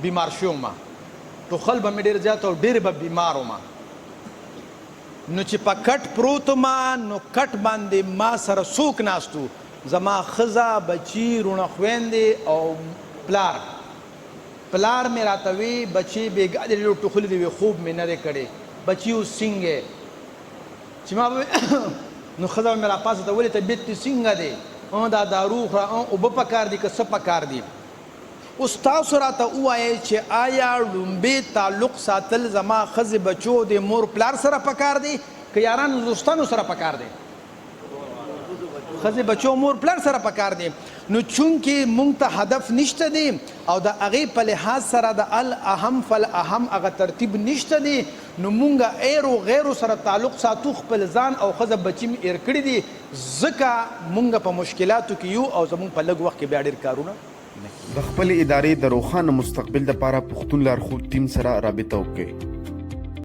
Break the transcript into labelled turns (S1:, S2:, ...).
S1: بیمار شوم ټوخل به مې ډېر زیات او ډېر به بیمار وم نو چې په کټ پروت وم نو کټ باندې ما سره څوک ناست و زما ښځه بچي روڼه خویندې او پلار مې راته وی بچي بېګا دې ډېر ټوخلي دي وی خوب مې نه دی کړی بچي اوس څنګه چې ما نو ښځه به مې راپاسه ته ولې طبیعت دې څنګه دی دا دارو خوره اوبه پکار دي که څه پکار دي اوس تاسو راته ووایئ چې آیا لومبې تعلق ساتل زما ښځې بچو د مور پلار سره پکار دی که یارانو دوستانو سره پکار دی ښځې بچو مور پلار سره پکار دی نو چونکې مونږ ته هدف نشته دی او د هغې په لحاظ سره د الاهم فالاهم هغه ترتیب نشته دی نو مونږ ایرو غیرو سره تعلق ساتو خپل ځان او ښځه بچي م ایر کړي دي ځکه مونږ په مشکلاتو کې یو او زمونږ په لږ وخت کې بیا ډېر کارونه
S2: د خپل ادارې د روښانه مستقبل لپاره پښتون لارښود ټیم سره رابطه وکړئ